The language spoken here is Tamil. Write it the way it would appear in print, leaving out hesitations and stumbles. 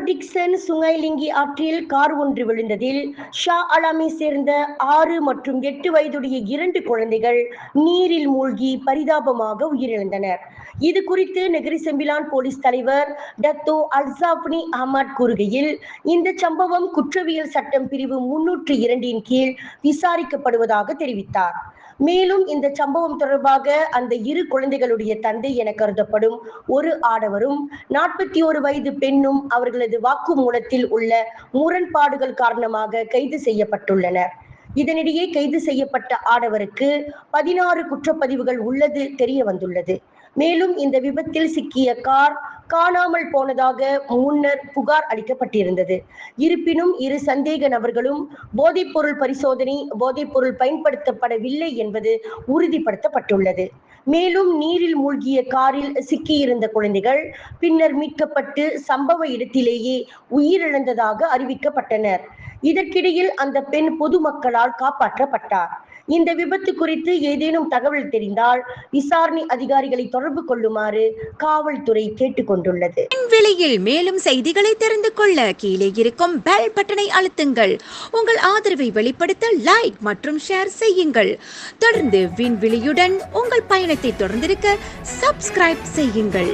டிக்சன் சுங்கைலிங்கி ஆற்றில் கார் ஒன்று விழுந்ததில் ஷா அலாமை சேர்ந்த 6 மற்றும் 8 வயதுடைய 2 குழந்தைகள் நீரில் மூழ்கி பரிதாபமாக உயிரிழந்தனர். இது குறித்து நெகிரி செம்பிலான் போலீஸ் தலைவர் டத்தோ அல்சாப்னி அஹ்மத் கூறுகையில், இந்த சம்பவம் குற்றவியல் சட்டம் பிரிவு 302 கீழ் விசாரிக்கப்படுவதாக தெரிவித்தார். மேலும் இந்த சம்பவம் தொடர்பாக அந்த 2 குழந்தைகளுடைய தந்தை என கருதப்படும் ஒரு ஆடவரும் 41 வயது பெண்ணும் அவர்களது வாக்குமூலத்தில் உள்ள முரண்பாடுகள் காரணமாக கைது செய்யப்பட்டுள்ளனர். இதனிடையே கைது செய்யப்பட்ட ஆடவருக்கு 16 குற்றப்பதிவுகள் உள்ளது தெரிய வந்துள்ளது. மேலும் இந்த விபத்தில் சிக்கிய கார் காணாமல் போனதாக முன்னர் புகார் அளிக்கப்பட்டிருந்தது. இருப்பினும் 2 சந்தேக நபர்களும் போதைப்பொருள் பரிசோதனை, போதைப்பொருள் பயன்படுத்தப்படவில்லை என்பது உறுதிப்படுத்தப்பட்டுள்ளது. மேலும் நீரில் மூழ்கிய காரில் சிக்கியிருந்த குழந்தைகள் பின்னர் மீட்கப்பட்டு சம்பவ இடத்திலேயே உயிரிழந்ததாக அறிவிக்கப்பட்டனர். இதற்கிடையில் அந்த பெண் பொதுமக்களால் காப்பாற்றப்பட்டார். இந்த விபத்து குறித்து ஏதேனும் தகவல் தெரிந்தால் விசாரணை அதிகாரிகளை தொடர்பு கொள்ளுமாறு காவல்துறை கேட்டுக்கொண்டுள்ளது. விண்வெளியில் மேலும் செய்திகளை தெரிந்து கொள்ள கீழே இருக்கும் பெல் பட்டனை அழுத்துங்கள். உங்கள் ஆதரவை வெளிப்படுத்த லைக் மற்றும் ஷேர் செய்யுங்கள். தொடர்ந்து விண்வெளியுடன் உங்கள் பயணத்தை தொடர்ந்திருக்க சப்ஸ்கிரைப் செய்யுங்கள்.